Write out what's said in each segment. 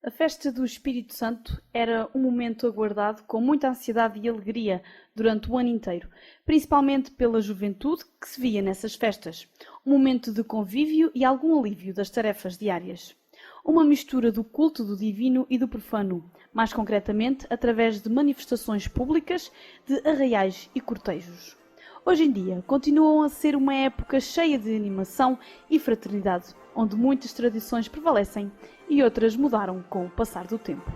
A festa do Espírito Santo era um momento aguardado com muita ansiedade e alegria durante o ano inteiro, principalmente pela juventude que se via nessas festas. Um momento de convívio e algum alívio das tarefas diárias. Uma mistura do culto do divino e do profano, mais concretamente através de manifestações públicas, de arraiais e cortejos. Hoje em dia, continuam a ser uma época cheia de animação e fraternidade, onde muitas tradições prevalecem e outras mudaram com o passar do tempo.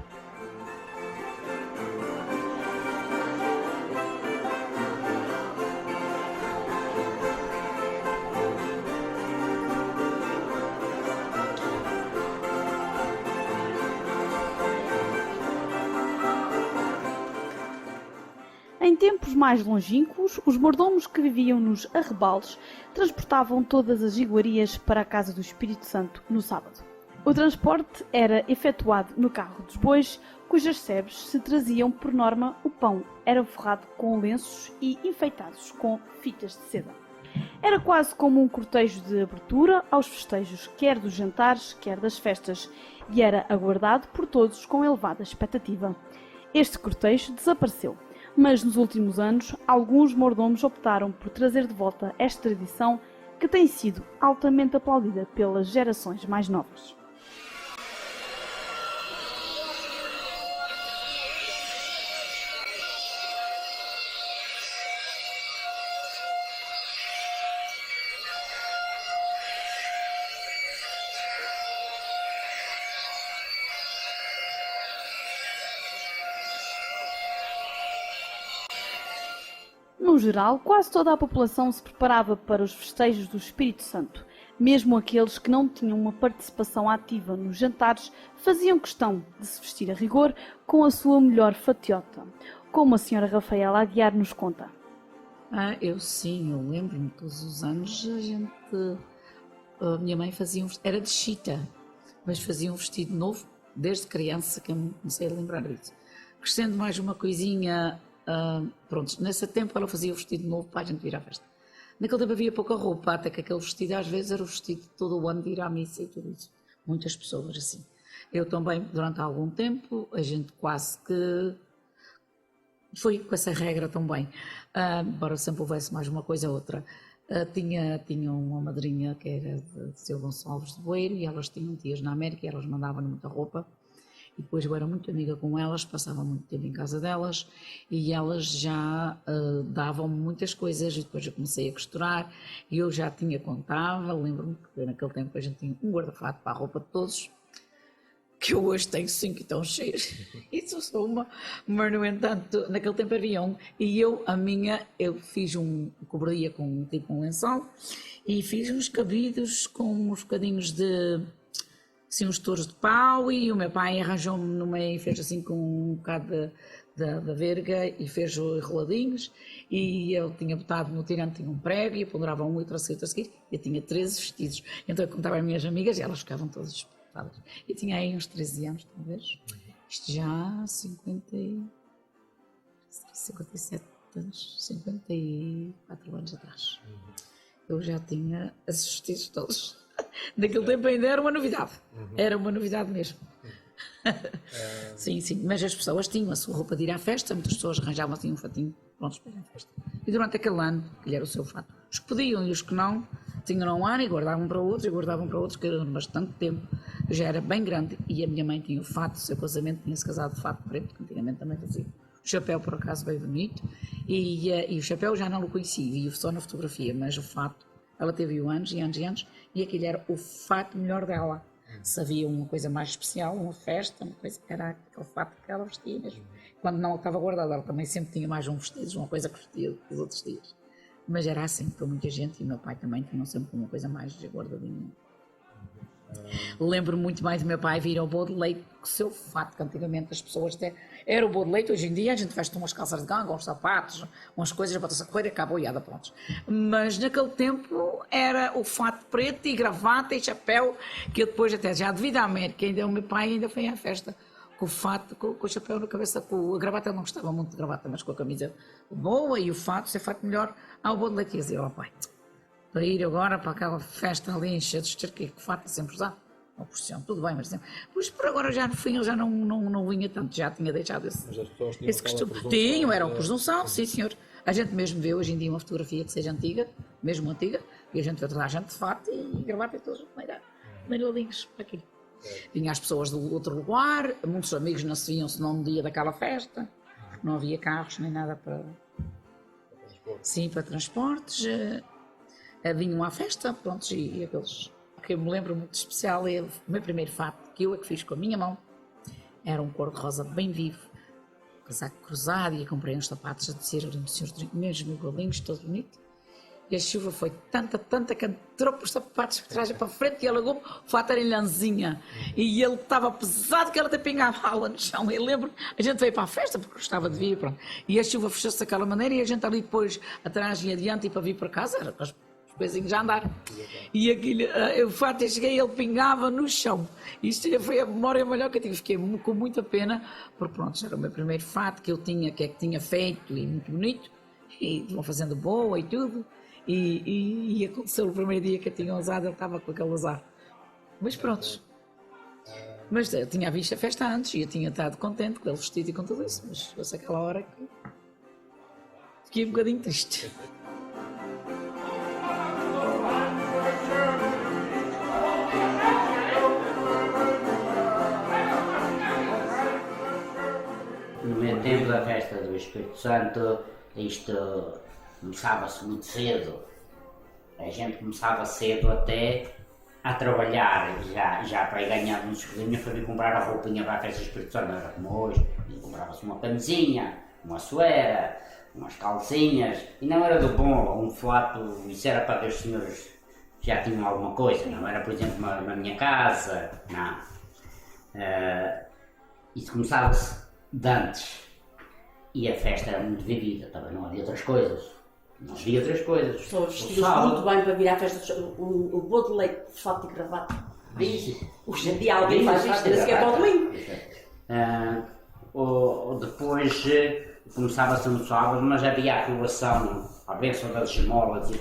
Em tempos mais longínquos, os mordomos que viviam nos arrebales transportavam todas as iguarias para a casa do Espírito Santo no sábado. O transporte era efetuado no carro dos bois, cujas sebes se traziam por norma o pão era forrado com lenços e enfeitados com fitas de seda. Era quase como um cortejo de abertura aos festejos, quer dos jantares, quer das festas, e era aguardado por todos com elevada expectativa. Este cortejo desapareceu. Mas nos últimos anos, alguns mordomos optaram por trazer de volta esta tradição que tem sido altamente aplaudida pelas gerações mais novas. No geral, quase toda a população se preparava para os festejos do Espírito Santo. Mesmo aqueles que não tinham uma participação ativa nos jantares faziam questão de se vestir a rigor com a sua melhor fatiota, como a senhora Rafaela Aguiar nos conta. Eu lembro-me todos os anos a minha mãe fazia era de chita, mas fazia um vestido novo desde criança que eu me comecei a lembrar disso. Crescendo mais uma coisinha. Pronto, nesse tempo ela fazia o vestido novo para a gente vir à festa. Naquele tempo havia pouca roupa, até que aquele vestido às vezes era o vestido de todo o ano de ir à missa e tudo isso. Muitas pessoas assim. Eu também, durante algum tempo, a gente quase que foi com essa regra também. Embora sempre houvesse mais uma coisa ou outra. Tinha uma madrinha que era de Seu Gonçalves de Boeiro e elas tinham tias na América e elas mandavam-lhe muita roupa. E depois eu era muito amiga com elas, passava muito tempo em casa delas e elas já davam-me muitas coisas e depois eu comecei a costurar e eu já tinha contável, lembro-me que naquele tempo a gente tinha um guarda-fato para a roupa de todos, que eu hoje tenho 5 e estão cheios, isso sou uma, mas no entanto naquele tempo havia um e eu fiz cobria com tipo um lençol e fiz uns cabidos com uns bocadinhos de assim, uns touros de pau e o meu pai arranjou-me no meio e fez assim com um bocado da verga e fez enroladinhos e eu tinha botado no tirante, tinha um prego e eu ponderava um litro a seguir, eu tinha 13 vestidos, então eu contava às minhas amigas e elas ficavam todas espetadas. Eu tinha aí uns 13 anos, talvez, isto já 57 anos, 54 anos atrás. Eu já tinha esses vestidos todos. Naquele tempo ainda era uma novidade, era uma novidade mesmo. Sim, mas as pessoas tinham a sua roupa de ir à festa, muitas pessoas arranjavam assim um fatinho prontos para ir à festa. E durante aquele ano, que lhe era o seu fato, os que podiam e os que não, tinham um ano e guardavam para outros, que era bastante tempo, já era bem grande. E a minha mãe tinha o fato, o seu casamento tinha-se casado de fato preto, que antigamente também fazia. O chapéu, por acaso, veio bonito, e o chapéu já não o conhecia, vi-o só na fotografia, mas o fato, ela teve-o anos e anos e anos, e aquele era o fato melhor dela. Se havia uma coisa mais especial, uma festa, uma coisa, era aquele fato que ela vestia mesmo. Quando não estava guardada, ela também sempre tinha mais um vestido, uma coisa que vestia dos outros dias. Mas era assim para muita gente, e meu pai também tinha sempre uma coisa mais guardadinha. Lembro-me muito mais do meu pai vir ao bolo de leite com o seu fato, que antigamente as pessoas até... Era o bolo de leite, hoje em dia a gente veste umas calças de ganga, uns sapatos, umas coisas, bota-se a correr e acaba boiada, pronto. Mas naquele tempo era o fato preto e gravata e chapéu, que eu depois até já devido à América, ainda o meu pai ainda foi à festa com o fato, com o chapéu na cabeça, com a gravata, ele não gostava muito de gravata, mas com a camisa boa e o fato, ser fato melhor, ao bolo de leite, e dizia, ó pai, para ir agora para aquela festa ali encher de esterqueiro, que fato sempre usado. uma procissão, tudo bem, mas pois por agora já no fim eu já não vinha tanto, já tinha deixado esse costume. Tinham, era uma presunção, sim senhor. A gente mesmo vê hoje em dia uma fotografia que seja antiga, mesmo antiga, e a gente vê toda a gente de fato e gravata e todos maneirinhos aqui. Vinha as pessoas do outro lugar, muitos amigos não se viam senão no dia daquela festa, porque não havia carros nem nada para... Sim, para transportes. Vinham à festa, pronto, e aqueles... O que eu me lembro muito especial é o meu primeiro fato, que eu é que fiz com a minha mão. Era um cor-de-rosa bem vivo, casaco cruzado, e comprei uns sapatos a descer, mesmo igualinhos, todo bonito. E a chuva foi tanta que entrou para os sapatos de trás e para frente, e alagou-me, o fato era em lãzinha. E ele estava pesado, que ela até pingava água no chão. Eu lembro, a gente veio para a festa, porque gostava de vir, pronto. E a chuva fechou-se daquela maneira, e a gente ali depois, atrás e adiante, e para vir para casa, era os pezinhos já andaram. E aquilo, o fato, eu cheguei, ele pingava no chão. Isto foi a memória melhor que eu tive. Fiquei com muita pena, porque pronto, era o meu primeiro fato que eu tinha, que tinha feito, e muito bonito, e de uma fazenda boa e tudo. E aconteceu o primeiro dia que eu tinha usado, ele estava com aquele azar. Mas pronto. Mas eu tinha visto a festa antes e eu tinha estado contente com ele vestido e com tudo isso. Mas fosse aquela hora que fiquei um bocadinho triste. No meu tempo da festa do Espírito Santo, isto começava-se muito cedo. A gente começava cedo até a trabalhar, já para ir ganhar uns escudinhos para vir comprar a roupinha para a festa do Espírito Santo. Não era como hoje, comprava-se uma camisinha, uma suera, umas calcinhas, e não era do bom, um fato, isso era para que os senhores já tinham alguma coisa, não era, por exemplo, na minha casa, não. Isso começava-se de antes, e a festa era muito vivida, também não havia outras coisas. Não havia outras coisas. Pessoas vestidas muito bem para vir à festa, o bolo de leite de fato e gravata. Hoje em dia alguém faz isto, nem sequer para o domingo. Depois começava-se no sábado, mas havia a colação, a bênção das esmolas e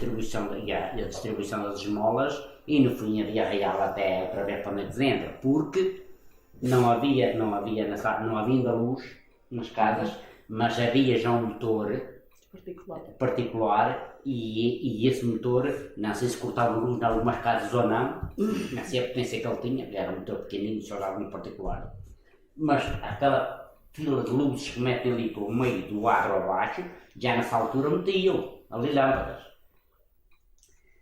a distribuição das esmolas, e no fim havia real até para ver para a noite de dentro, porque não havia ainda luz nas casas, mas havia já um motor particular e esse motor, não sei se cortava luz em algumas casas ou não sei a potência que ele tinha, que era um motor pequenino, só dava um particular, mas aquela fila de luzes que metem ali pelo meio do ar abaixo, já nessa altura metiam ali lâmpadas.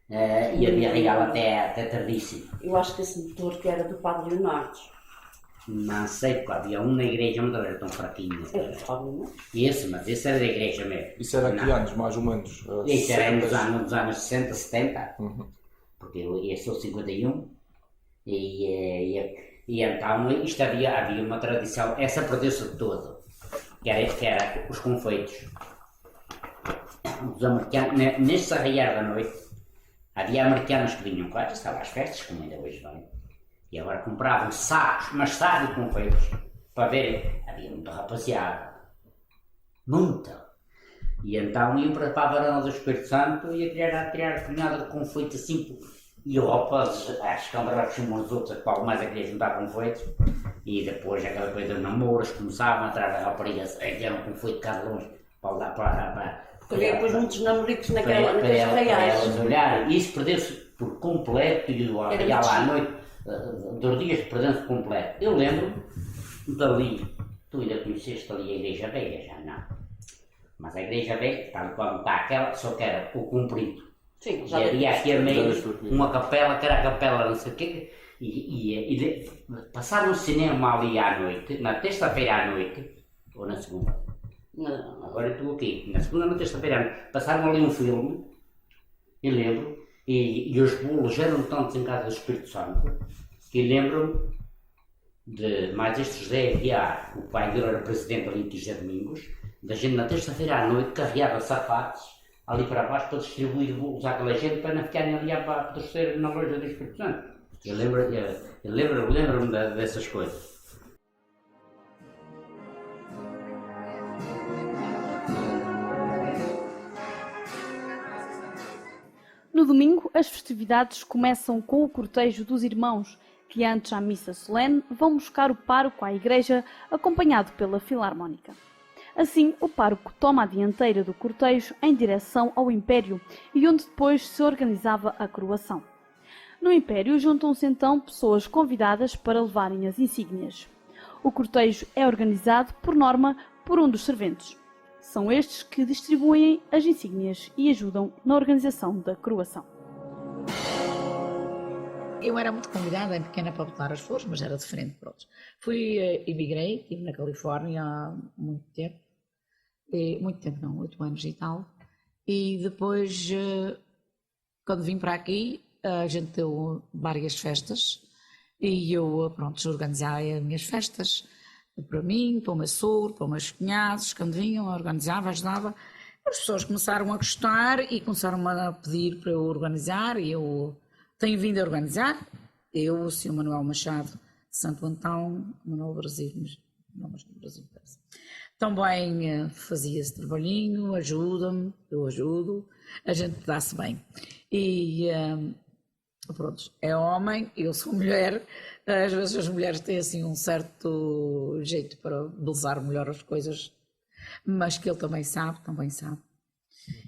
E havia real até tardíssimo. Eu acho que esse motor que era do Padre Leonardo. Não sei, porque havia um na igreja, mas era tão fraquinho. Mas esse era da igreja mesmo. Isso era que anos, mais ou menos? Isso era nos anos 60, 70, porque eu sou 51, e então isto havia uma tradição, essa perdeu-se de todo, que era os confeitos. Os americanos, neste arraiar da noite, havia americanos que vinham cá, estavam às festas, como ainda hoje vêm. E agora compravam sacos, mas sacos de confeitos, para verem, havia muita rapaziada, muita. E então iam para a varanda do Espírito Santo e a tirar punhada de confeito assim, e os rapazes, as câmaras chamam os outros, a mais a querer juntar confeitos, e depois aquela coisa de namoros começavam atrás da rapariga, eram confeito cá de longe, para dar para porque havia depois muitos namoricos naquelas arraiais. Para elas olharem, isso perdeu-se por completo, e o arraial à noite, 2 dias perdendo-se completo. Eu lembro-me dali, tu ainda conheceste ali a Igreja Velha, já não. Mas a Igreja Velha, tal qual está aquela, só que era o comprido. Sim, já havia aqui a meio uma capela, que era a capela não sei o quê, e passaram o cinema ali à noite, na terça-feira à noite, ou na segunda. Não. Agora eu estou aqui, na segunda ou na terça-feira à noite, passaram ali um filme, eu lembro, e os bolos eram tantos em casa do Espírito Santo, que lembro-me de mais este José Aguiar, o pai dele era presidente ali de José Domingos, da gente na terça-feira à noite carregava sapatos ali para baixo para distribuir bolos àquela gente para não ficarem ali para torcer na loja do Espírito Santo. Eu lembro-me dessas coisas. No domingo, as festividades começam com o cortejo dos irmãos, que antes à missa solene vão buscar o pároco à igreja acompanhado pela filarmónica. Assim, o pároco toma a dianteira do cortejo em direção ao Império e onde depois se organizava a coroação. No Império juntam-se então pessoas convidadas para levarem as insígnias. O cortejo é organizado, por norma, por um dos serventes. São estes que distribuem as insígnias e ajudam na organização da coroação. Eu era muito convidada em pequena para botar as flores, mas era diferente, pronto. Emigrei, estive na Califórnia há muito tempo, muito tempo não, 8 anos e tal, e depois, quando vim para aqui, a gente deu várias festas, e eu, pronto, organizava as minhas festas, para mim, para o meu sogro, para os meus cunhados, quando vinham, organizava, ajudava. As pessoas começaram a gostar e começaram a pedir para eu organizar, e eu tenho vindo a organizar. Eu, o Sr. Manuel Machado de Santo Antão, Manuel Brasil, mas não, mas no Brasil parece. Também fazia esse trabalhinho, ajuda-me, eu ajudo, a gente dá-se bem. E pronto, é homem, eu sou mulher, às vezes as mulheres têm assim um certo jeito para belezar melhor as coisas, mas que ele também sabe.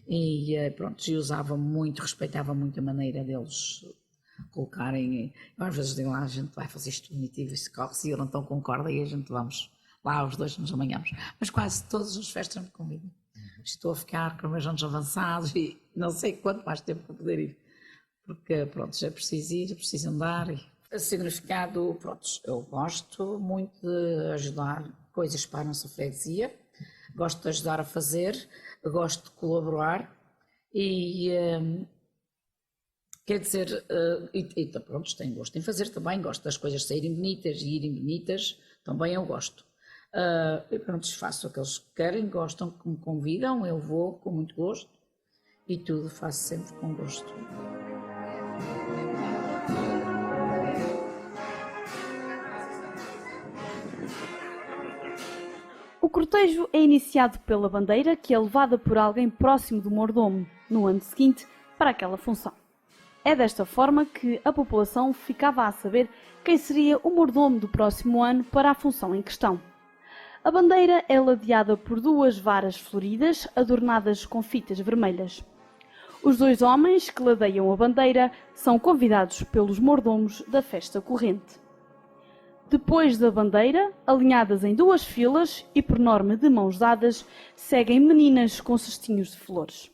E pronto, e usava muito, respeitava muito a maneira deles colocarem. Eu às vezes digo lá, a gente vai fazer isto bonitivo, isso corre-se, e eu não tão concorda, e a gente vamos lá, os dois nos amanhamos. Mas quase todas as festas me convidam. Estou a ficar com meus anos avançados e não sei quanto mais tempo para poder ir. Porque, pronto, já preciso ir, preciso andar. O significado, pronto, eu gosto muito de ajudar coisas para a nossa freguesia, gosto de ajudar a fazer, gosto de colaborar e, quer dizer, pronto, tenho gosto em fazer também, gosto das coisas saírem bonitas e irem bonitas, também eu gosto. E pronto, faço o que eles querem, gostam, que me convidam, eu vou com muito gosto e tudo faço sempre com gosto. O cortejo é iniciado pela bandeira, que é levada por alguém próximo do mordomo no ano seguinte para aquela função. É desta forma que a população ficava a saber quem seria o mordomo do próximo ano para a função em questão. A bandeira é ladeada por 2 varas floridas adornadas com fitas vermelhas. Os 2 homens que ladeiam a bandeira são convidados pelos mordomos da festa corrente. Depois da bandeira, alinhadas em 2 filas e por norma de mãos dadas, seguem meninas com cestinhos de flores.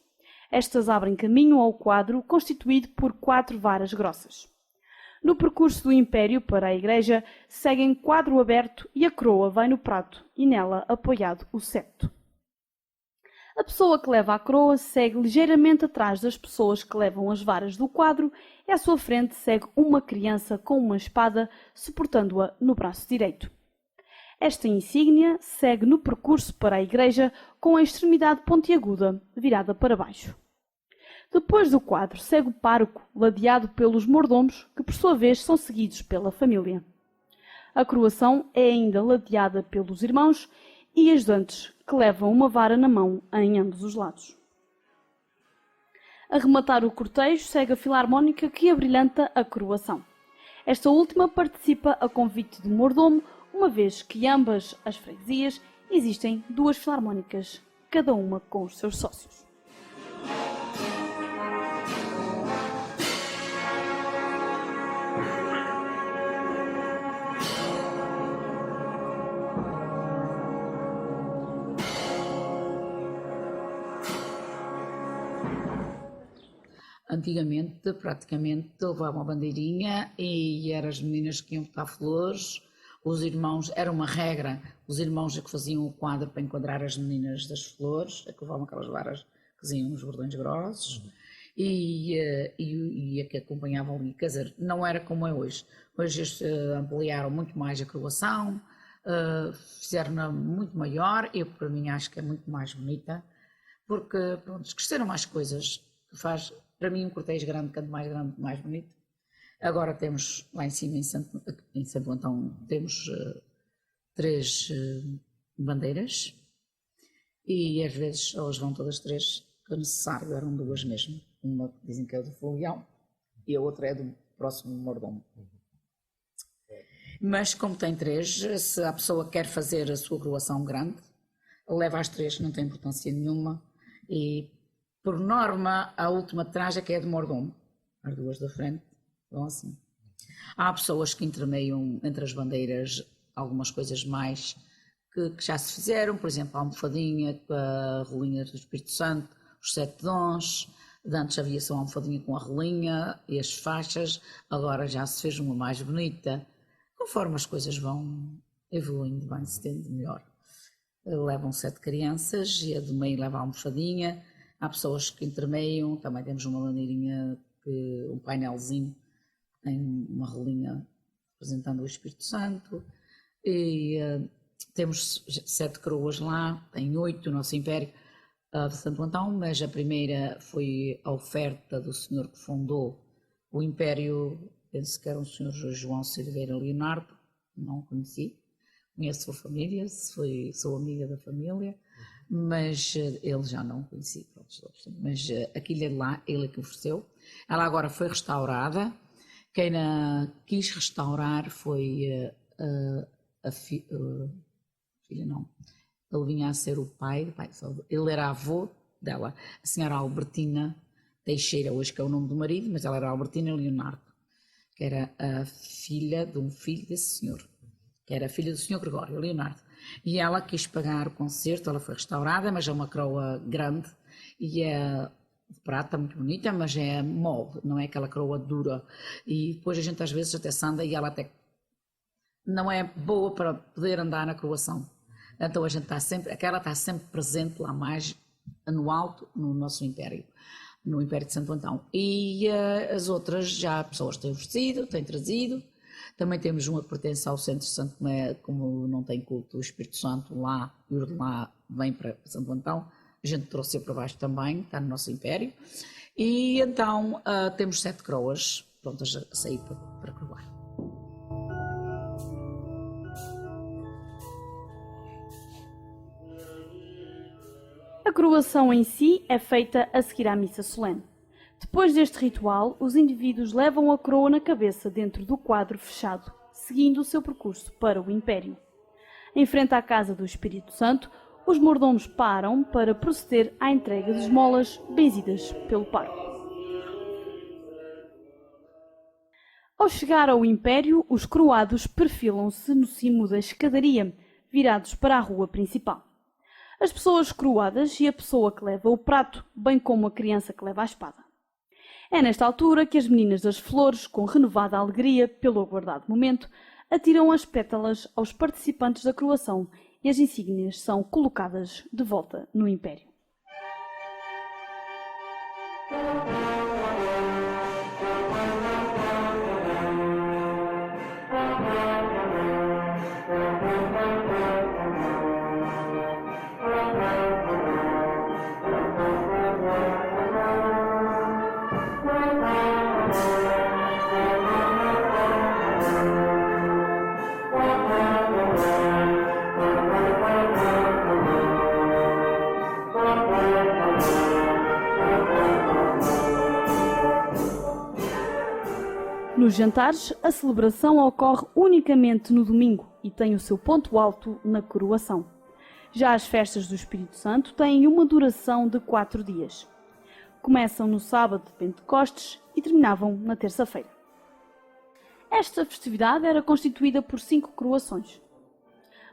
Estas abrem caminho ao quadro constituído por 4 varas grossas. No percurso do Império para a igreja, seguem quadro aberto e a coroa vai no prato e nela apoiado o septo. A pessoa que leva a coroa segue ligeiramente atrás das pessoas que levam as varas do quadro e à sua frente segue uma criança com uma espada suportando-a no braço direito. Esta insígnia segue no percurso para a igreja com a extremidade pontiaguda virada para baixo. Depois do quadro segue o pároco, ladeado pelos mordomos, que por sua vez são seguidos pela família. A coroação é ainda ladeada pelos irmãos e ajudantes, que levam uma vara na mão em ambos os lados. A rematar o cortejo segue a filarmónica que abrilhanta a coroação. Esta última participa a convite do mordomo, uma vez que ambas as freguesias existem 2 filarmónicas, cada uma com os seus sócios. Antigamente, praticamente, levava uma bandeirinha e eram as meninas que iam botar flores, os irmãos, era uma regra, os irmãos é que faziam o quadro para enquadrar as meninas das flores, é que levavam aquelas varas que faziam uns bordões grossos, e a que acompanhavam ali, quer dizer, não era como é hoje. Hoje eles ampliaram muito mais a coroação, fizeram-na muito maior, eu para mim acho que é muito mais bonita, porque pronto, cresceram mais coisas, que faz, para mim um cortejo grande, mais bonito. Agora temos lá em cima, em Santo Antão, temos 3 bandeiras, e às vezes elas vão todas 3, que é necessário, eram 2 mesmo. Uma dizem que é do Folião e a outra é do próximo mordomo. Mas como tem 3, se a pessoa quer fazer a sua coroação grande, leva às 3, não tem importância nenhuma. E, por norma, a última traje é que é de mordomo. As 2 da frente vão assim. Há pessoas que intermeiam entre as bandeiras algumas coisas mais que já se fizeram, por exemplo, a almofadinha, a rolinha do Espírito Santo, os 7 dons. De antes havia só a almofadinha com a rolinha e as faixas, agora já se fez uma mais bonita. Conforme as coisas vão evoluindo, vai-se tendo melhor. Levam 7 crianças e a do meio leva a almofadinha. Há pessoas que intermeiam, também temos uma maneirinha, um painelzinho, tem uma rolinha representando o Espírito Santo. E temos 7 coroas lá, tem 8 no nosso Império de Santo Antão, mas a primeira foi a oferta do senhor que fundou o Império. Penso que era o senhor João Silveira Leonardo, não o conheci, conheço a sua família, sou amiga da família, mas ele já não conheci, mas aquilo lá, ele é que ofereceu. Ela agora foi restaurada, quem a quis restaurar foi a filha, não, ele vinha a ser o pai, ele era avô dela, a senhora Albertina Teixeira, hoje que é o nome do marido, mas ela era Albertina Leonardo, que era a filha de um filho desse senhor, que era a filha do senhor Gregório Leonardo. E ela quis pagar o concerto, ela foi restaurada, mas é uma coroa grande e é de prata, muito bonita, mas é molde, não é aquela coroa dura. E depois a gente às vezes até se anda e ela até não é boa para poder andar na coroação. Então a gente está sempre, aquela está sempre presente lá mais no alto, no nosso Império. No Império de Santo Antão. E as outras já pessoas têm oferecido, têm trazido. Também temos uma que pertence ao Centro de Santo Tomé, como não tem culto o Espírito Santo lá, e o de lá vem para Santo Antão, a gente trouxe para baixo também, está no nosso Império. E então temos 7 coroas prontas a sair para coroar. A coroação em si é feita a seguir à missa solene. Depois deste ritual, os indivíduos levam a coroa na cabeça dentro do quadro fechado, seguindo o seu percurso para o Império. Em frente à casa do Espírito Santo, os mordomos param para proceder à entrega de esmolas benzidas pelo pároco. Ao chegar ao Império, os coroados perfilam-se no cimo da escadaria, virados para a rua principal. As pessoas coroadas e a pessoa que leva o prato, bem como a criança que leva a espada. É nesta altura que as meninas das flores, com renovada alegria pelo aguardado momento, atiram as pétalas aos participantes da coroação e as insígnias são colocadas de volta no Império. Nos jantares, a celebração ocorre unicamente no domingo e tem o seu ponto alto na coroação. Já as festas do Espírito Santo têm uma duração de 4 dias. Começam no sábado de Pentecostes e terminavam na terça-feira. Esta festividade era constituída por 5 coroações.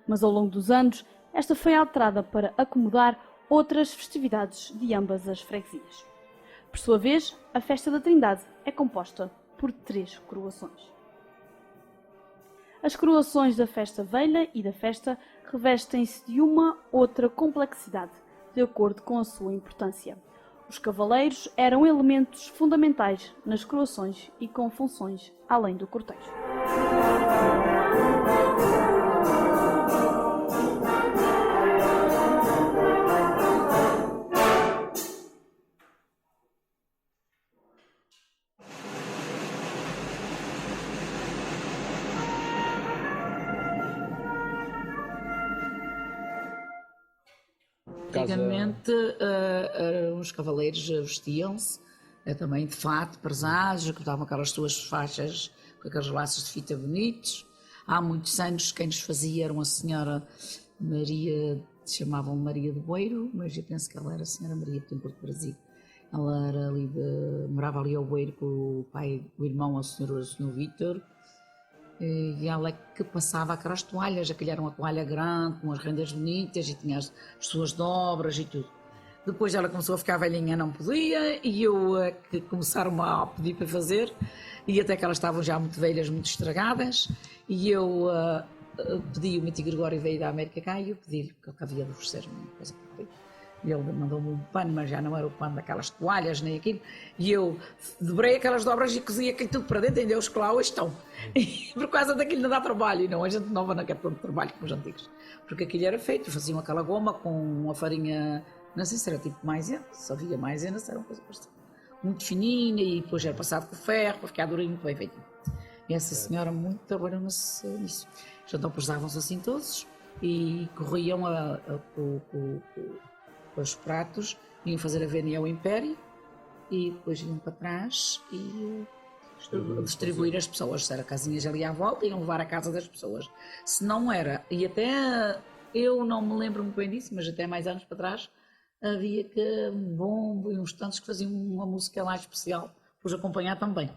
Mas ao longo dos anos, esta foi alterada para acomodar outras festividades de ambas as freguesias. Por sua vez, a festa da Trindade é composta por 3 coroações. As coroações da festa velha e da festa revestem-se de uma outra complexidade, de acordo com a sua importância. Os cavaleiros eram elementos fundamentais nas coroações e com funções além do cortejo. Antigamente, os cavaleiros vestiam-se também de fato, prezados, que davam aquelas suas faixas com aqueles laços de fita bonitos. há muitos anos quem nos fazia era uma senhora Maria, chamavam Maria de Boeiro, mas eu penso que ela era a senhora Maria de Porto Brasil. Ela era ali morava ali ao Boeiro com o pai, o irmão, o senhor Vítor, e ela é que passava aquelas toalhas, aquela era uma toalha grande, com umas rendas bonitas e tinha as suas dobras e tudo. Depois ela começou a ficar velhinha, não podia, e eu que começaram a pedir para fazer, e até que elas estavam já muito velhas, muito estragadas, e eu pedi, o Miti Gregório veio da América cá, e eu pedi-lhe, porque havia de oferecer uma coisa para ele. E ele mandou-me um pano, mas já não era o pano daquelas toalhas, nem aquilo, e eu dobrei aquelas dobras e cozi aquilo tudo para dentro, e Deus que lá hoje estão. E por causa daquilo não dá trabalho, e não, a gente nova não quer tanto trabalho como os antigos, porque aquilo era feito, faziam aquela goma com uma farinha, não sei se era tipo maisena, se havia maisena, se era uma coisa muito fininha, e depois era passado com ferro para ficar durinho, muito bem feito. E essa senhora muito trabalhou nisso. Então pesavam-se assim todos e corriam com os pratos, iam fazer a venia ao Império e depois iam para trás e distribuir as pessoas. Se era casinhas ali à volta, iam levar à casa das pessoas. Se não era, e até eu não me lembro muito bem disso, mas até mais anos para trás, havia que um bombo e uns tantos que faziam uma música lá especial, para os acompanhar também.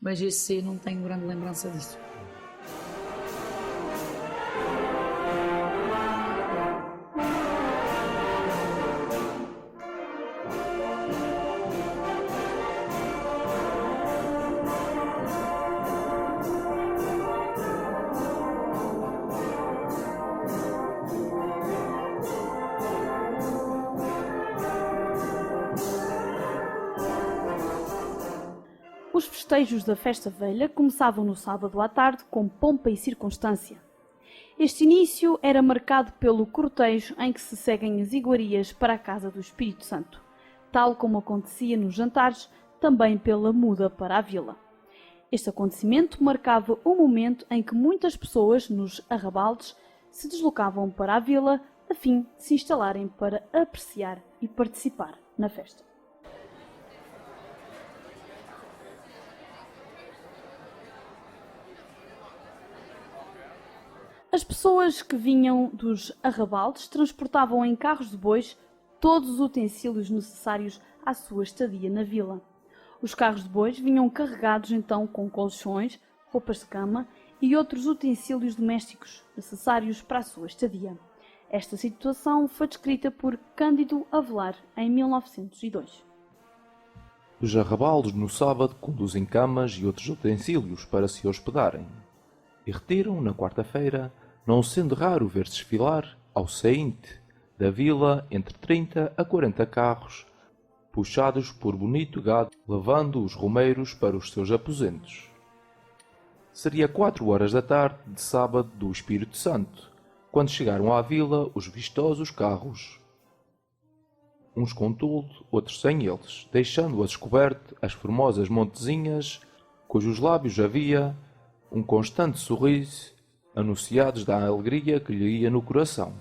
Mas esse eu não tenho grande lembrança disso. Os festejos da Festa Velha começavam no sábado à tarde com pompa e circunstância. Este início era marcado pelo cortejo em que se seguem as iguarias para a casa do Espírito Santo, tal como acontecia nos jantares, também pela muda para a vila. Este acontecimento marcava o momento em que muitas pessoas nos arrabaldes se deslocavam para a vila a fim de se instalarem para apreciar e participar na festa. As pessoas que vinham dos arrabaldes transportavam em carros de bois todos os utensílios necessários à sua estadia na vila. Os carros de bois vinham carregados então com colchões, roupas de cama e outros utensílios domésticos necessários para a sua estadia. Esta situação foi descrita por Cândido Avelar em 1902. Os arrabaldes no sábado conduzem camas e outros utensílios para se hospedarem, e retiram na quarta-feira, não sendo raro ver desfilar, ao saínte da vila, entre 30 a 40 carros, puxados por bonito gado, levando os romeiros para os seus aposentos. Seria 4 horas da tarde de sábado do Espírito Santo, quando chegaram à vila os vistosos carros, uns com toldo, outros sem eles, deixando a descoberto as formosas montezinhas, cujos lábios havia um constante sorriso, anunciados da alegria que lhe ia no coração.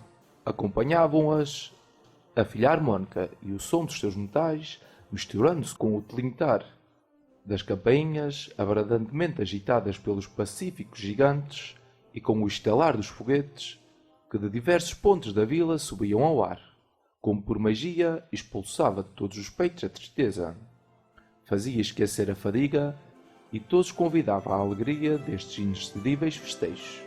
Acompanhavam-as a filha harmónica e o som dos seus metais, misturando-se com o tilintar das campainhas, abradantemente agitadas pelos pacíficos gigantes, e com o estalar dos foguetes, que de diversos pontos da vila subiam ao ar, como por magia expulsava de todos os peitos a tristeza, fazia esquecer a fadiga, e todos convidava à alegria destes inexcedíveis festejos.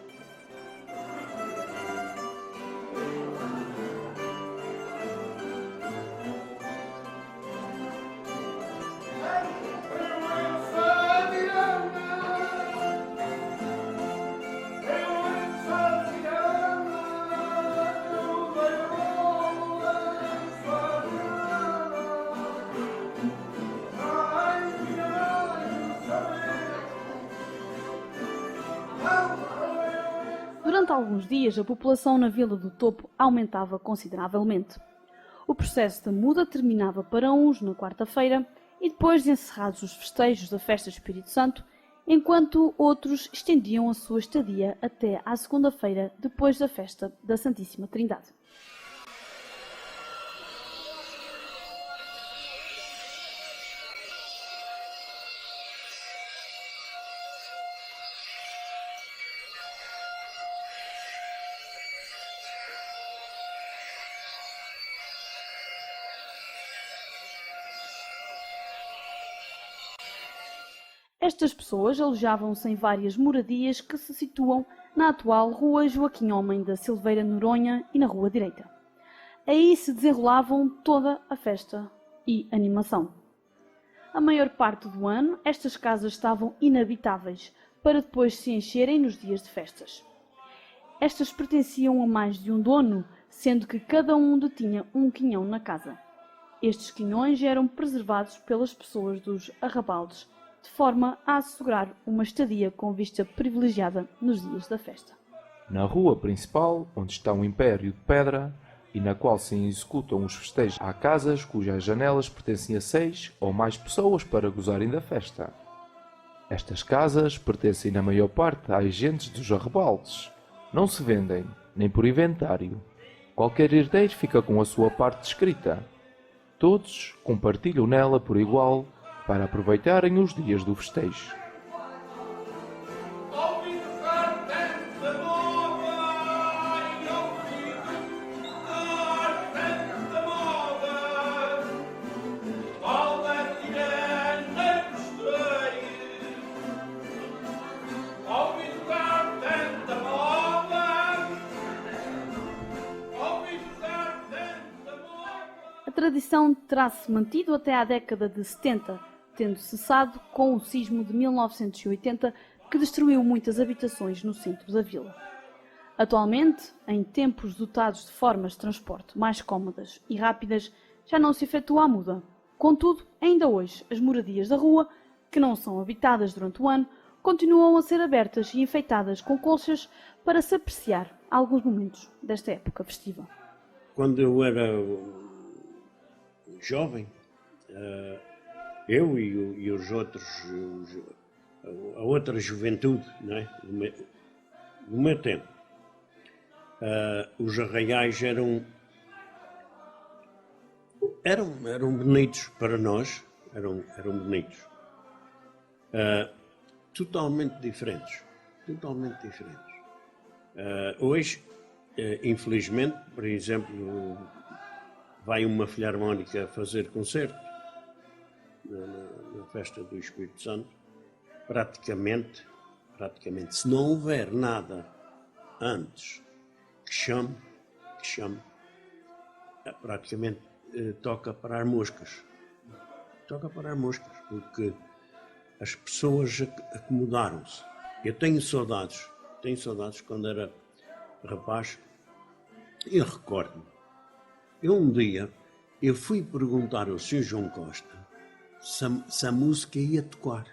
Durante alguns dias, a população na Vila do Topo aumentava consideravelmente. O processo da muda terminava para uns na quarta-feira e depois de encerrados os festejos da Festa do Espírito Santo, enquanto outros estendiam a sua estadia até à segunda-feira depois da Festa da Santíssima Trindade. Estas pessoas alojavam-se em várias moradias que se situam na atual Rua Joaquim Homem da Silveira Noronha e na Rua Direita. Aí se desenrolavam toda a festa e animação. A maior parte do ano, estas casas estavam inabitáveis, para depois se encherem nos dias de festas. Estas pertenciam a mais de um dono, sendo que cada um detinha um quinhão na casa. Estes quinhões eram preservados pelas pessoas dos arrabaldes, de forma a assegurar uma estadia com vista privilegiada nos dias da festa. Na rua principal, onde está um império de pedra, e na qual se executam os festejos, há casas cujas janelas pertencem a 6 ou mais pessoas para gozarem da festa. Estas casas pertencem na maior parte a agentes dos arrabaldes. Não se vendem, nem por inventário. Qualquer herdeiro fica com a sua parte descrita. Todos compartilham nela por igual para aproveitarem os dias do festejo. A tradição terá-se mantido até à década de 70, tendo cessado com o sismo de 1980 que destruiu muitas habitações no centro da vila. Atualmente, em tempos dotados de formas de transporte mais cómodas e rápidas, já não se efetua a muda. Contudo, ainda hoje, as moradias da rua, que não são habitadas durante o ano, continuam a ser abertas e enfeitadas com colchas para se apreciar alguns momentos desta época festiva. Quando eu era jovem, eu e os outros, a outra juventude, não é? No meu tempo, os arraiais eram bonitos para nós, eram bonitos, totalmente diferentes. Hoje, infelizmente, por exemplo, vai uma filarmónica fazer concerto na festa do Espírito Santo, praticamente, se não houver nada antes que chame, praticamente toca parar moscas. Porque as pessoas acomodaram-se. Eu tenho saudades quando era rapaz. Eu recordo-me. Um dia eu fui perguntar ao Sr. João Costa se a música ia tocar,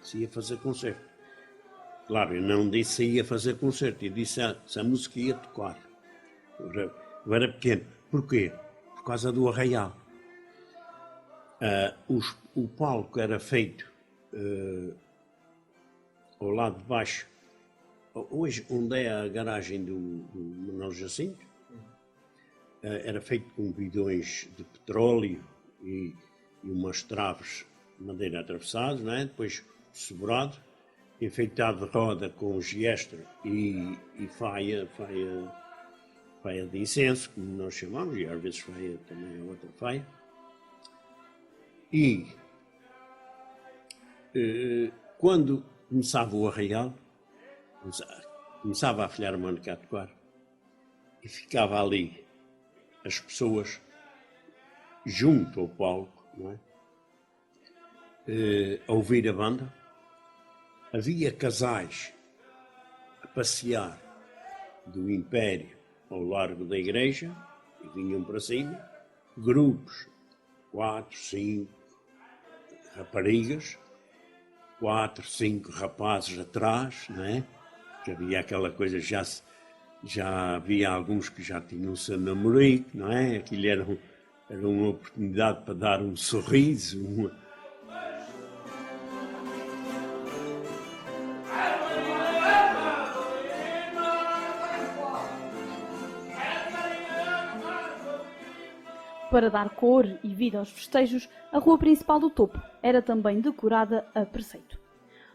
se ia fazer concerto. Claro, eu não disse se ia fazer concerto, eu disse se a música ia tocar. Eu era pequeno. Porquê? Por causa do arraial. O palco era feito ao lado de baixo, hoje onde é a garagem do Manuel Jacinto, era feito com bidões de petróleo e umas traves de madeira atravessadas, não é? Depois sobrado, enfeitado de roda com giestra e faia de incenso, como nós chamamos, e às vezes faia também é outra faia. E quando começava o arraial, começava a filarmónica a tocar, e ficava ali as pessoas junto ao palco, não é? A ouvir a banda. Havia casais a passear do Império ao largo da igreja e vinham para cima, grupos, 4, 5 raparigas, 4, 5 rapazes atrás, não é? Que havia aquela coisa, já havia alguns que já tinham seu namorico, não é? Aquilo era uma oportunidade para dar um sorriso, Para dar cor e vida aos festejos, a rua principal do topo era também decorada a preceito.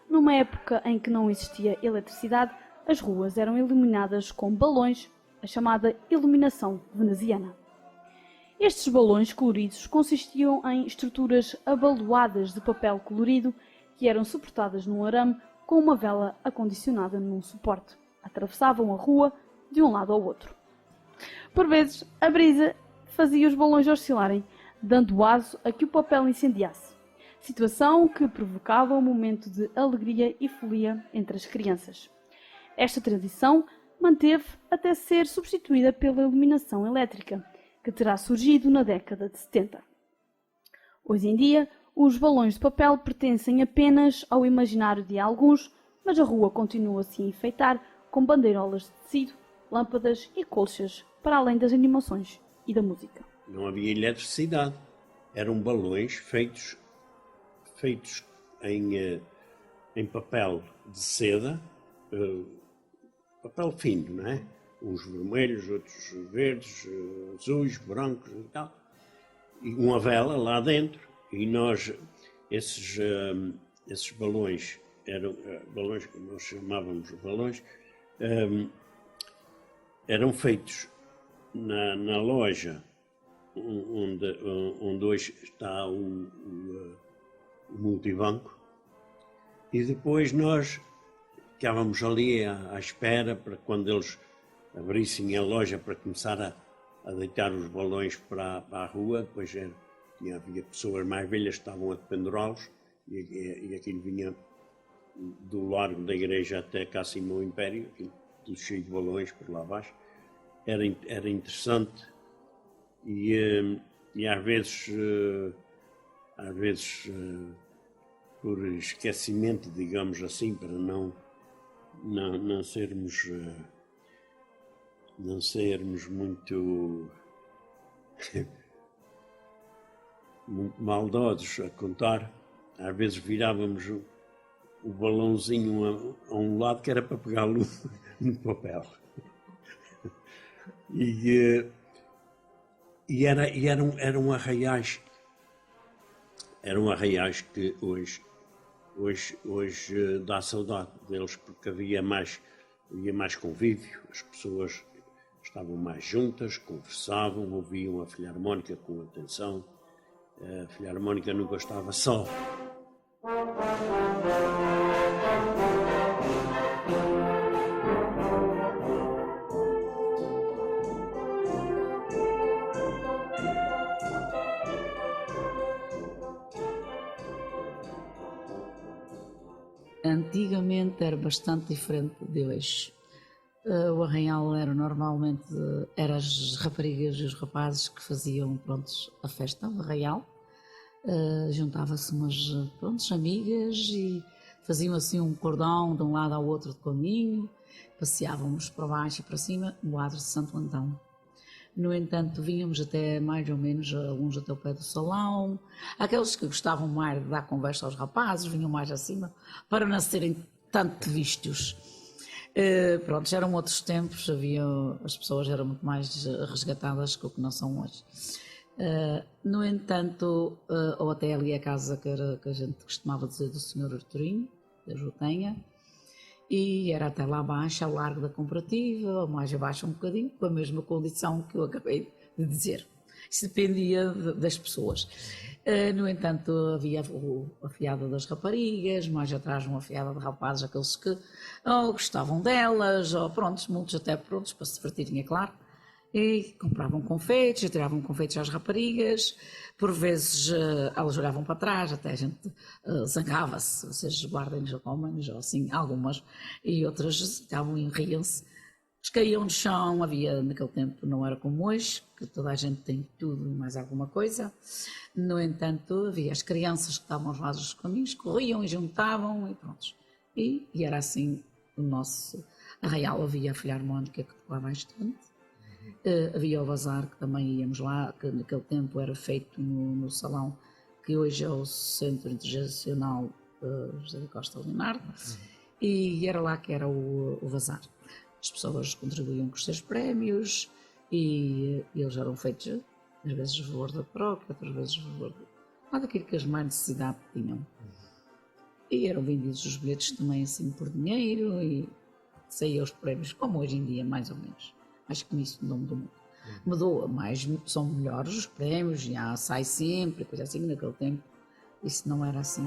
Numa época em que não existia eletricidade, as ruas eram iluminadas com balões, a chamada iluminação veneziana. Estes balões coloridos consistiam em estruturas abaloadas de papel colorido que eram suportadas num arame com uma vela acondicionada num suporte. Atravessavam a rua de um lado ao outro. Por vezes, a brisa fazia os balões oscilarem, dando aso a que o papel incendiasse. Situação que provocava um momento de alegria e folia entre as crianças. Esta tradição manteve até ser substituída pela iluminação elétrica, que terá surgido na década de 70. Hoje em dia, os balões de papel pertencem apenas ao imaginário de alguns, mas a rua continua-se a enfeitar com bandeirolas de tecido, lâmpadas e colchas, para além das animações e da música. Não havia eletricidade. Eram balões feitos em papel de seda, papel fino, não é? Uns vermelhos, outros verdes, azuis, brancos e tal. E uma vela lá dentro. E nós, esses balões, eram balões que nós chamávamos de balões, eram feitos na loja onde hoje está o multibanco, e depois nós ficávamos ali à espera para quando eles abrissem a loja para começar a deitar os balões para a rua. Depois havia pessoas mais velhas que estavam a pendurá-los, e aquilo vinha do largo da igreja até cá acima ao Império, tudo cheio de balões por lá abaixo. Era interessante, e às vezes por esquecimento, digamos assim, para não sermos muito muito maldosos a contar, às vezes virávamos o balãozinho a um lado, que era para pegá-lo no papel. Eram arraiais. Eram arraiais que hoje dá saudade deles, porque havia mais convívio, as pessoas estavam mais juntas, conversavam, ouviam a filarmónica com atenção. A filarmónica nunca estava só. Antigamente era bastante diferente de hoje. O arraial era normalmente as raparigas e os rapazes que faziam, prontos, a festa, o arraial. Juntava-se umas amigas e faziam assim um cordão de um lado ao outro de caminho, passeávamos para baixo e para cima no adro de Santo Antão. No entanto, vínhamos até mais ou menos alguns até o pé do salão. Aqueles que gostavam mais de dar conversa aos rapazes vinham mais acima para não serem tanto vistos. Pronto, já eram outros tempos, as pessoas eram muito mais resgatadas que o que não são hoje. No entanto, ou até ali a casa que a gente costumava dizer do Sr. Arturinho, Deus o tenha, e era até lá abaixo, ao largo da Comparativa, ou mais abaixo um bocadinho, com a mesma condição que eu acabei de dizer. Isso dependia das pessoas. No entanto, havia a fiada das raparigas, mais atrás uma fiada de rapazes, aqueles que gostavam delas, ou prontos, muitos até prontos para se divertirem, é claro, e compravam confeitos, tiravam confeitos às raparigas. Por vezes elas olhavam para trás, até a gente zangava-se, vocês guardem-nos ou comem-nos, ou assim, algumas, e outras estavam e riam-se. Caíam no chão, havia naquele tempo, não era como hoje, que toda a gente tem tudo e mais alguma coisa. No entanto, havia as crianças que estavam aos lados dos caminhos, corriam e juntavam e pronto. E era assim o nosso arraial. Havia a filarmónica que tocava bastante, havia o bazar que também íamos lá, que naquele tempo era feito no salão, que hoje é o Centro Internacional José da Costa Leonardo, e era lá que era o bazar. As pessoas contribuíam com os seus prémios e eles eram feitos, às vezes, a favor da própria, outras vezes a favor daquilo que as mais necessidade tinham. E eram vendidos os bilhetes também assim por dinheiro e saíam os prémios, como hoje em dia, mais ou menos. Acho que nisso não mudou muito. Mudou, mas são melhores os prémios, já sai sempre, coisa assim, naquele tempo. Isso não era assim.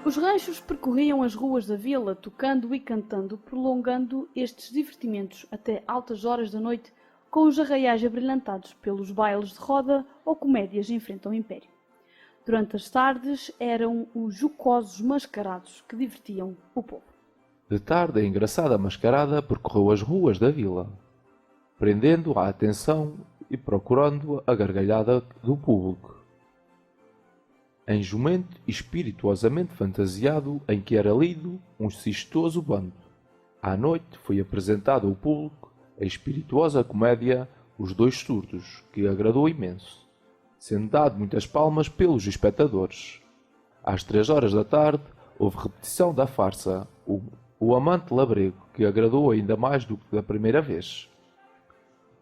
Os ranchos percorriam as ruas da vila, tocando e cantando, prolongando estes divertimentos até altas horas da noite, com os arraiais abrilhantados pelos bailes de roda ou comédias em frente ao Império. Durante as tardes eram os jocosos mascarados que divertiam o povo. De tarde, a engraçada mascarada percorreu as ruas da vila, prendendo a atenção e procurando a gargalhada do público. Em jumento e espirituosamente fantasiado em que era lido um cistoso bando. À noite foi apresentada ao público a espirituosa comédia Os Dois Surdos, que agradou imenso, sendo dado muitas palmas pelos espectadores. Às 3 horas da tarde houve repetição da farsa O Amante Labrego, que agradou ainda mais do que da primeira vez.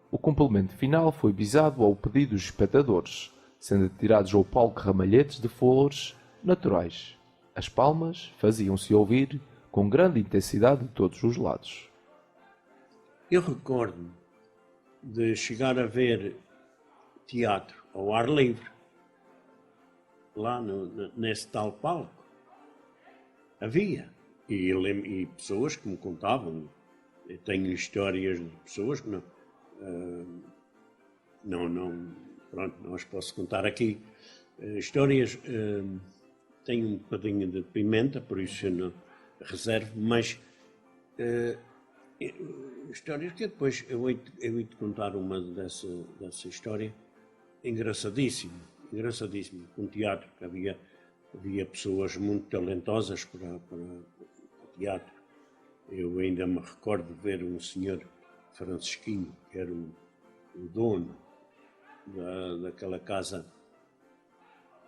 O complemento final foi visado ao pedido dos espectadores, sendo tirados ao palco ramalhetes de flores naturais. As palmas faziam-se ouvir com grande intensidade de todos os lados. Eu recordo de chegar a ver teatro ao ar livre, lá nesse tal palco. Havia. E pessoas que me contavam. Eu tenho histórias de pessoas que pronto, não as posso contar aqui. Histórias, tenho um bocadinho de pimenta, por isso eu não reservo, mas histórias que depois eu hei de contar uma dessa história, engraçadíssima, com teatro, que havia pessoas muito talentosas para teatro. Eu ainda me recordo de ver um senhor francisquinho, que era o dono daquela casa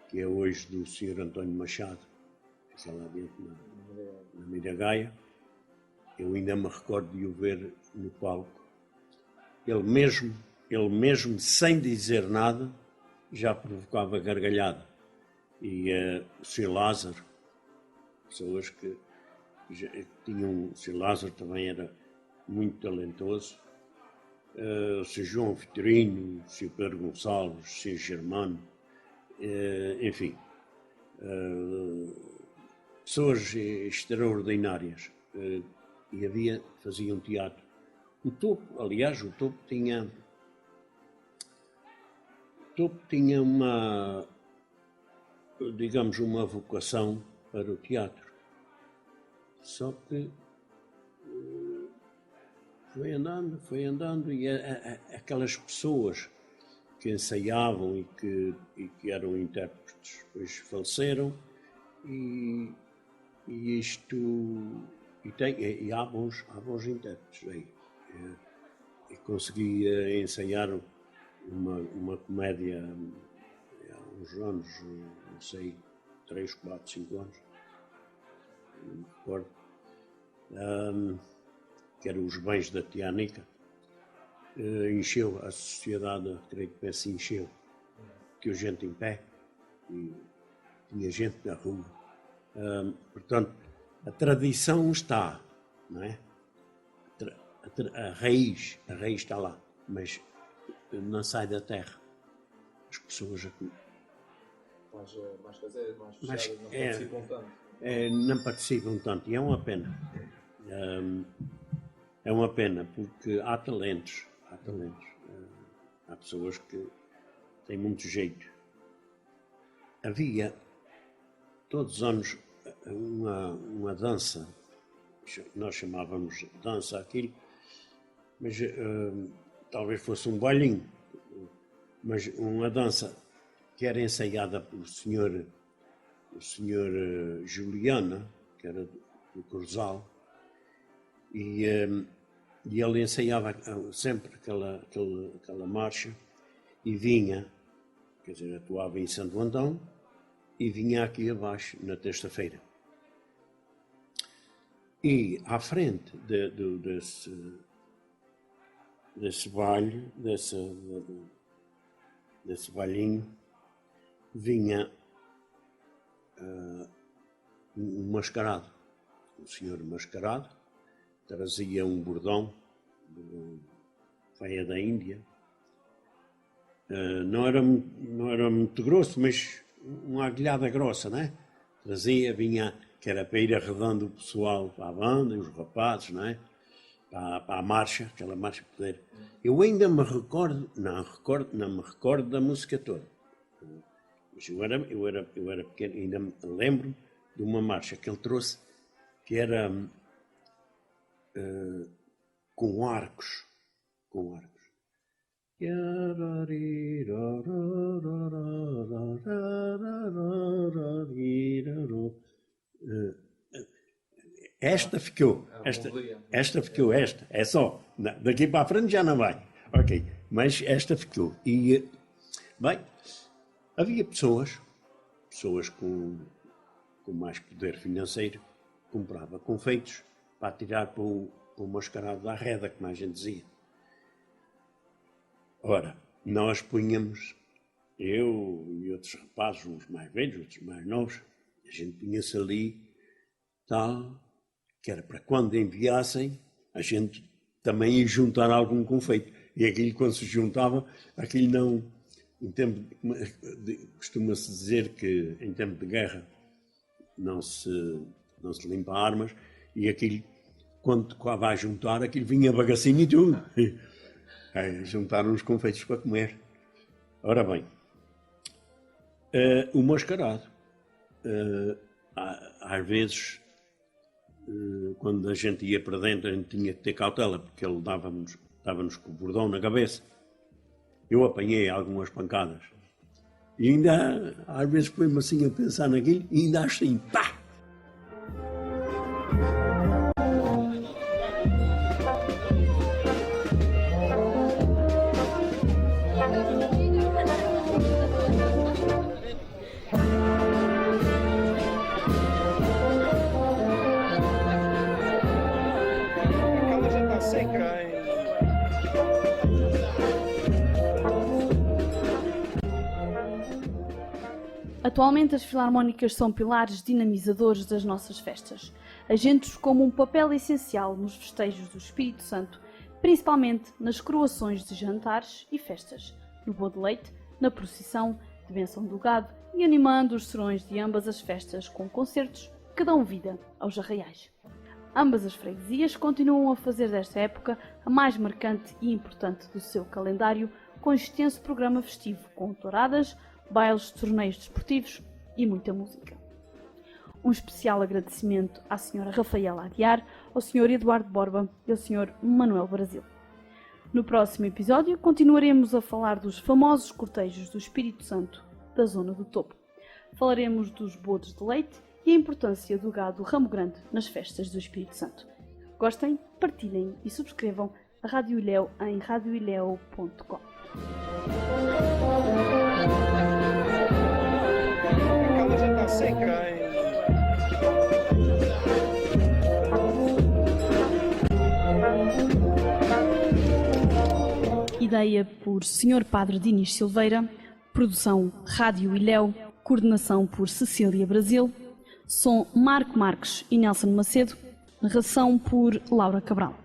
que é hoje do senhor António Machado, que está lá dentro na Miragaia. Eu ainda me recordo de o ver no palco. Ele mesmo sem dizer nada, já provocava gargalhada. E o Sr. Lázaro, pessoas que tinham... O Sr. Lázaro também era muito talentoso. O Sr. João Vitorino, o Sr. Pedro Gonçalves, o Sr. Germano, enfim, pessoas extraordinárias. E faziam teatro. O topo tinha uma, digamos, uma vocação para o teatro. Só que foi andando e aquelas pessoas que ensaiavam e que eram intérpretes depois faleceram e há bons intérpretes aí. Eu consegui ensaiar uma comédia há uns anos, não sei, 3, 4, 5 anos, não me recordo, que era Os Bens da Tianica. Encheu a sociedade, creio que se encheu, tinha gente em pé e tinha gente na rua. Portanto, a tradição está, não é? A raiz está lá, mas não sai da terra. As pessoas Mais caseiras, mais fechadas, não participam tanto. Não participam tanto e é uma pena. É uma pena porque há talentos. Há pessoas que têm muito jeito. Havia todos os anos uma dança, nós chamávamos dança aquilo, mas talvez fosse um bailinho, mas uma dança que era ensaiada pelo senhor Juliana, que era do Cruzal, e ele ensaiava sempre aquela marcha e vinha, quer dizer, atuava em Santo Antão e vinha aqui abaixo na terça-feira. E à frente desse baile, desse bailinho, vinha um mascarado, um senhor mascarado, trazia um bordão, veio da Índia, não era muito grosso, mas uma agulhada grossa, né? Trazia, vinha que era para ir arredando o pessoal para a banda, e os rapazes, não é? Para a marcha, aquela marcha poder. Eu ainda me recordo, não me recordo da música toda. Mas eu era pequeno, ainda me lembro de uma marcha que ele trouxe, que era com arcos. Esta ficou, é só, daqui para a frente já não vai, ok, mas esta ficou. E, bem, havia pessoas com mais poder financeiro, comprava confeitos para tirar para o mascarado da reda, como a gente dizia. Ora, nós punhamos, eu e outros rapazes, uns mais velhos, outros mais novos, a gente punha-se ali, tal, que era para quando enviassem, a gente também ia juntar algum confeito. E aquilo, quando se juntava, aquilo não... Costuma-se dizer que em tempo de guerra não se limpa armas, e aquilo, quando tocava a juntar, aquilo vinha bagacinho e tudo. Juntaram os confeitos para comer. Ora bem, o mascarado, às vezes, quando a gente ia para dentro, a gente tinha que ter cautela, porque ele dava-nos com o bordão na cabeça. Eu apanhei algumas pancadas. E ainda, às vezes, põe-me assim a pensar naquilo, e ainda assim, pá! Atualmente as filarmónicas são pilares dinamizadores das nossas festas, agentes como um papel essencial nos festejos do Espírito Santo, principalmente nas coroações de jantares e festas, no bolo de leite, na procissão de bênção do gado e animando os serões de ambas as festas com concertos que dão vida aos arraiais. Ambas as freguesias continuam a fazer desta época a mais marcante e importante do seu calendário, com extenso programa festivo, com touradas, bailes, torneios desportivos e muita música. Um especial agradecimento à Sra. Rafaela Aguiar, ao Sr. Eduardo Borba e ao Sr. Manuel Brasil. No próximo episódio continuaremos a falar dos famosos cortejos do Espírito Santo da Zona do Topo. Falaremos dos bodos de leite e a importância do gado ramo grande nas festas do Espírito Santo. Gostem, partilhem e subscrevam a Rádio Ilhéu em radioilhéu.com. Ideia por Sr. Padre Dinis Silveira, produção Rádio Ilhéu, coordenação por Cecília Brasil, som Marco Marques e Nelson Macedo, narração por Laura Cabral.